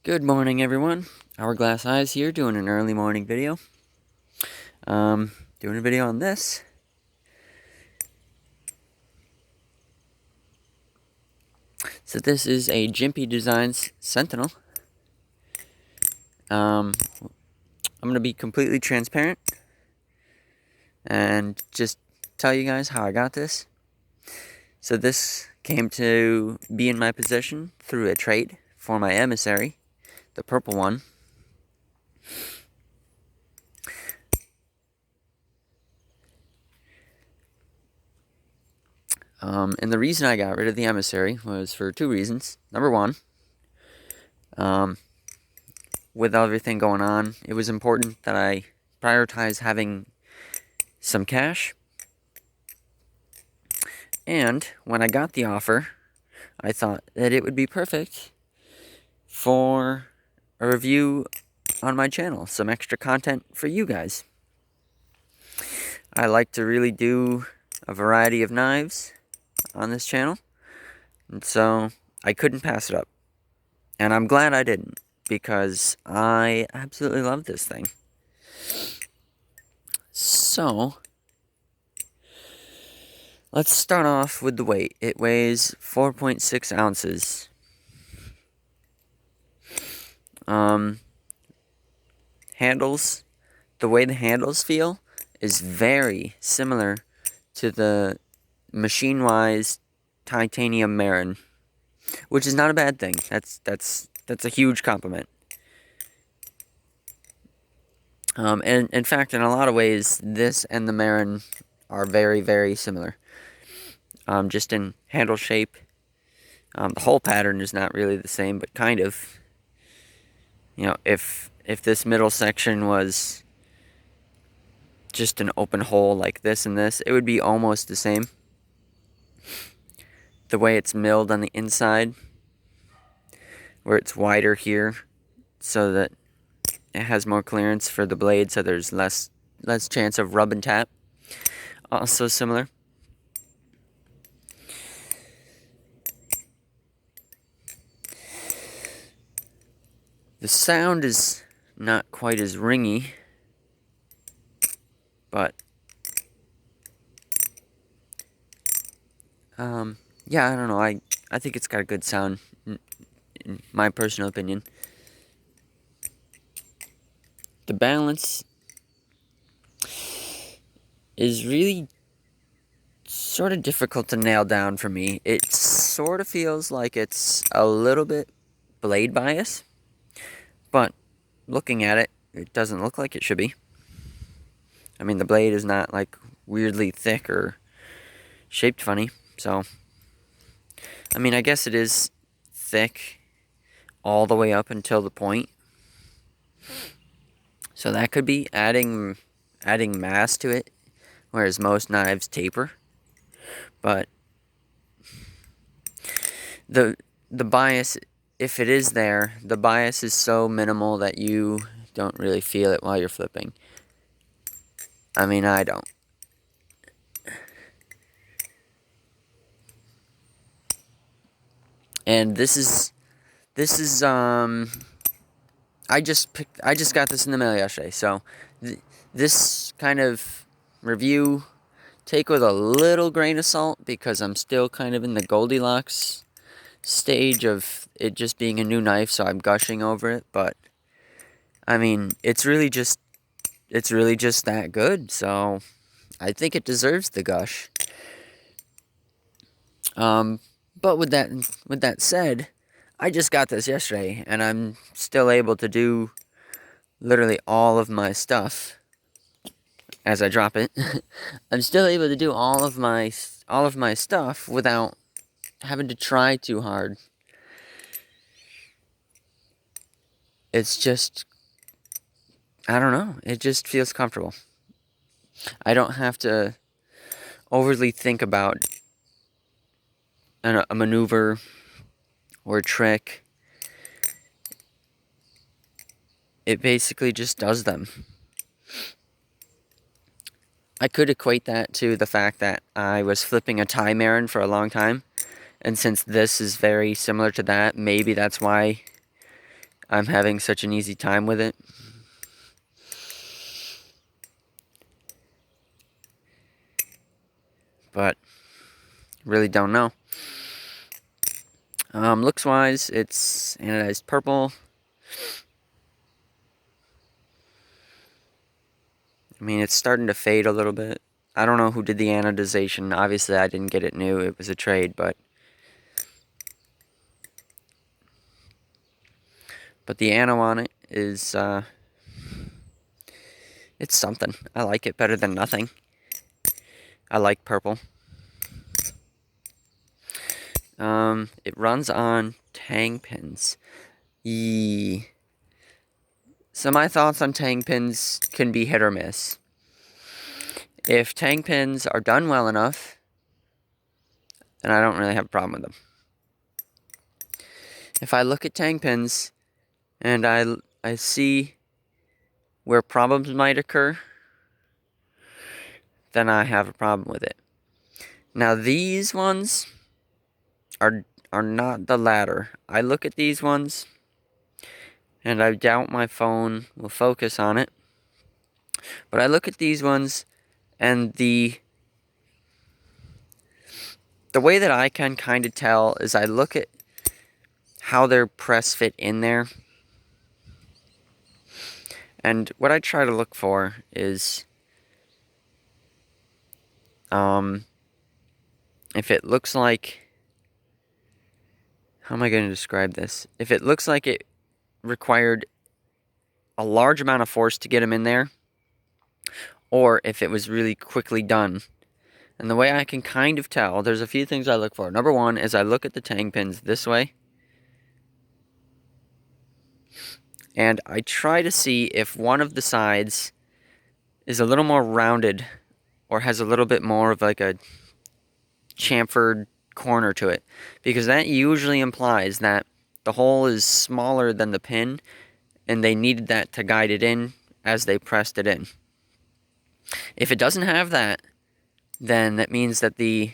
Good morning, everyone. Hourglass Eyes here, doing an early morning video. Doing a video on this. So this is a Jimpy Designs Sentinel. I'm gonna be completely transparent and just tell you guys how I got this. So this came to be in my possession through a trade for my emissary, the purple one. And the reason I got rid of the emissary was for two reasons. Number one, with everything going on, it was important that I prioritize having some cash. And when I got the offer, I thought that it would be perfect for a review on my channel, some extra content for you guys. I like to really do a variety of knives on this channel, and so I couldn't pass it up. And I'm glad I didn't, because I absolutely love this thing. So, let's start off with the weight. It weighs 4.6 ounces. Handles, the way the handles feel is very similar to the machine-wise titanium Marin, which is not a bad thing. That's a huge compliment. And in fact, in a lot of ways, this and the Marin are very, very similar. Just in handle shape. The whole pattern is not really the same, but kind of. You know, if this middle section was just an open hole like this and this, it would be almost the same. The way it's milled on the inside, where it's wider here, so that it has more clearance for the blade, so there's less chance of rub and tap. Also similar. The sound is not quite as ringy, but yeah, I don't know. I think it's got a good sound, in my personal opinion. The balance is really sort of difficult to nail down for me. It sort of feels like it's a little bit blade bias, but looking at it, it doesn't look like it should be. I mean, the blade is not like weirdly thick or shaped funny, so I mean, I guess it is thick all the way up until the point. So that could be adding mass to it, whereas most knives taper. But the bias, if it is there, the bias is so minimal that you don't really feel it while you're flipping. I mean, I don't. And this is I just got this in the mail yesterday, so this kind of review, take with a little grain of salt, because I'm still kind of in the Goldilocks stage of it just being a new knife, so I'm gushing over it. But I mean, it's really just that good, so I think it deserves the gush. But with that said, I just got this yesterday, and I'm still able to do literally all of my stuff as I drop it. I'm still able to do all of my stuff without having to try too hard. It's just, I don't know, it just feels comfortable. I don't have to overly think about a maneuver or a trick. It basically just does them. I could equate that to the fact that I was flipping a Thai Marin for a long time, and since this is very similar to that, maybe that's why I'm having such an easy time with it. But really don't know. Looks wise, it's anodized purple. I mean, it's starting to fade a little bit. I don't know who did the anodization. Obviously, I didn't get it new. It was a trade, but the ano on it is it's something. I like it better than nothing. I like purple. It runs on tang pins. Yee. So my thoughts on tang pins can be hit or miss. If tang pins are done well enough, then I don't really have a problem with them. If I look at tang pins and I see where problems might occur, then I have a problem with it. Now these ones are not the latter. I look at these ones and I doubt my phone will focus on it. But I look at these ones and the way that I can kind of tell is I look at how their press fit in there. And what I try to look for is if it looks like, how am I going to describe this? If it looks like it required a large amount of force to get them in there, or if it was really quickly done. And the way I can kind of tell, there's a few things I look for. Number one is I look at the tang pins this way, and I try to see if one of the sides is a little more rounded or has a little bit more of like a chamfered corner to it, because that usually implies that the hole is smaller than the pin and they needed that to guide it in as they pressed it in. If it doesn't have that, then that means that the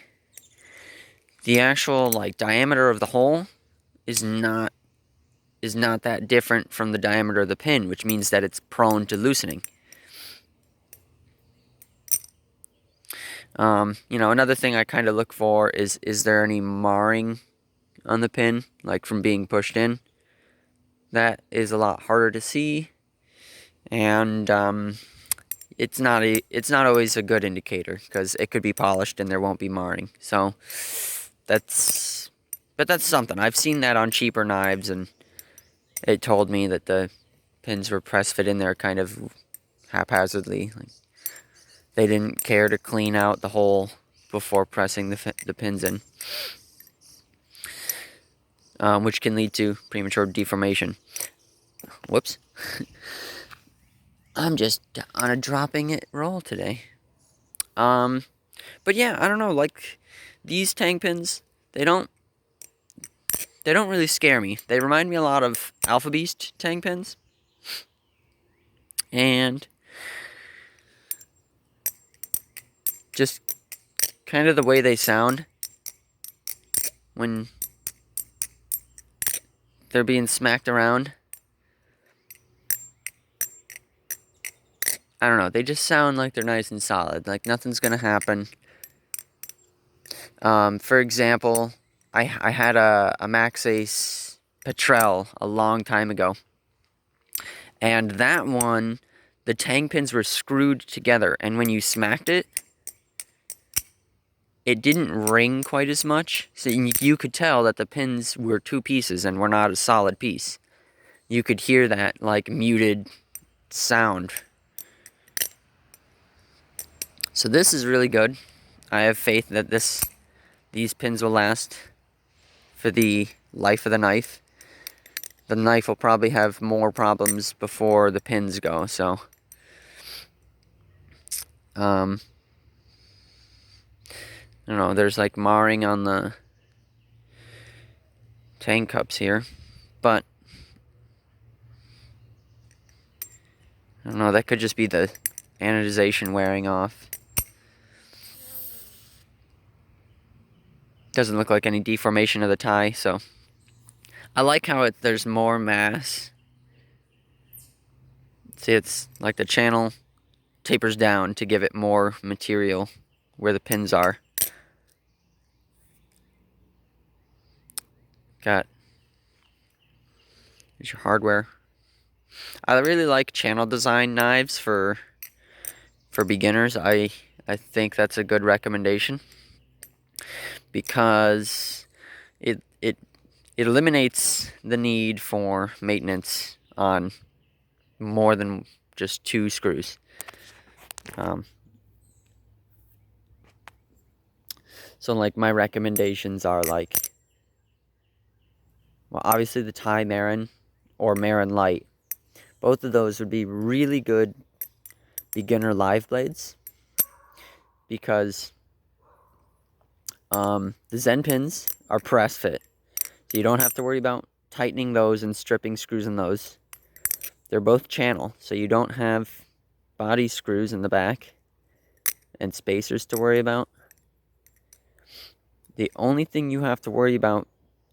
actual like diameter of the hole is not that different from the diameter of the pin, which means that it's prone to loosening. Another thing I kind of look for is there any marring on the pin, like from being pushed in? That is a lot harder to see, and it's not always a good indicator, because it could be polished and there won't be marring. So that's something. I've seen that on cheaper knives, and it told me that the pins were press fit in there kind of haphazardly. Like, they didn't care to clean out the hole before pressing the pins in, which can lead to premature deformation. Whoops. I'm just on a dropping it roll today. But yeah, I don't know, like, these tang pins, they don't really scare me. They remind me a lot of Alpha Beast tang pins. And just kind of the way they sound when they're being smacked around. I don't know, they just sound like they're nice and solid, like nothing's gonna happen. For example, I had a Max Ace Petrel a long time ago, and that one, the tang pins were screwed together, and when you smacked it, it didn't ring quite as much, so you could tell that the pins were two pieces and were not a solid piece. You could hear that, like, muted sound. So this is really good. I have faith that these pins will last for the life of the knife. The knife will probably have more problems before the pins go, so I don't know, there's like marring on the tang cups here, but I don't know, that could just be the anodization wearing off. Doesn't look like any deformation of the tie, so I like how there's more mass See, it's like the channel tapers down to give it more material where the pins are. Got here's your hardware. I really like channel design knives for beginners. I think that's a good recommendation because it eliminates the need for maintenance on more than just 2 screws. So like my recommendations are like, well, obviously the Thai Marin or Marin Light. Both of those would be really good beginner live blades because the Zen pins are press fit. So you don't have to worry about tightening those and stripping screws in those. They're both channel, so you don't have body screws in the back and spacers to worry about. The only thing you have to worry about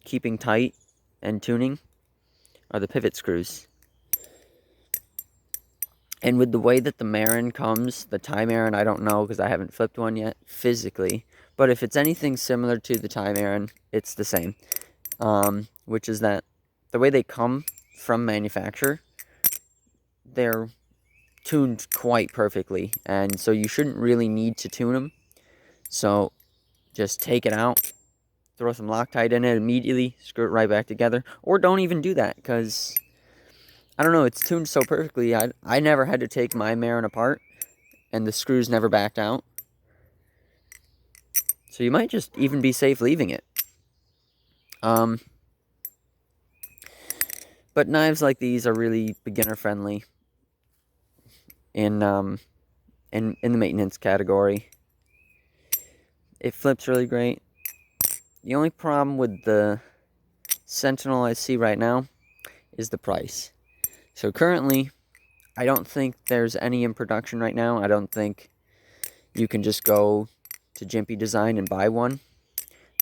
keeping tight and tuning are the pivot screws. And with the way that the Marin comes, the Thai Marin, I don't know because I haven't flipped one yet physically. But if it's anything similar to the Thai Marin, it's the same. Which is that the way they come from manufacturer, they're tuned quite perfectly. And so you shouldn't really need to tune them. So just take it out, throw some Loctite in it immediately, screw it right back together. Or don't even do that because, I don't know, it's tuned so perfectly. I never had to take my Marin apart, and the screws never backed out. So you might just even be safe leaving it. But knives like these are really beginner friendly in the maintenance category. It flips really great. The only problem with the Sentinel I see right now is the price. So currently, I don't think there's any in production right now. I don't think you can just go to Jimpy Design and buy one.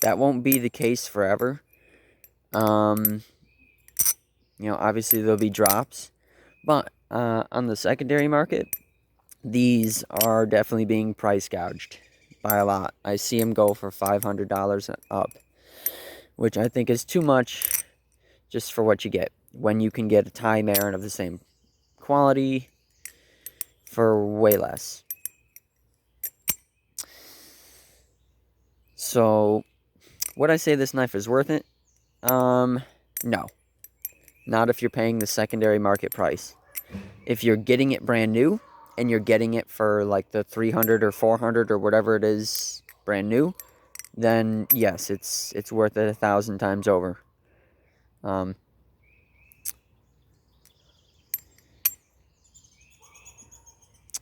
That won't be the case forever. Obviously there'll be drops, but on the secondary market, these are definitely being price gouged by a lot. I see them go for $500 up, which I think is too much just for what you get, when you can get a Thai Marin of the same quality for way less. So, would I say this knife is worth it? No. Not if you're paying the secondary market price. If you're getting it brand new, and you're getting it for like the 300 or 400 or whatever it is brand new, then yes, it's worth it 1,000 times over.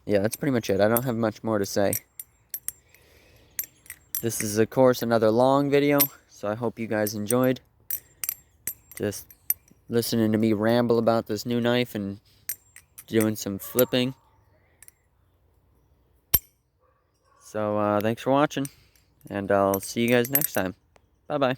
Yeah, that's pretty much it. I don't have much more to say. This is, of course, another long video, so I hope you guys enjoyed. Just listening to me ramble about this new knife and doing some flipping. So, thanks for watching, and I'll see you guys next time. Bye-bye.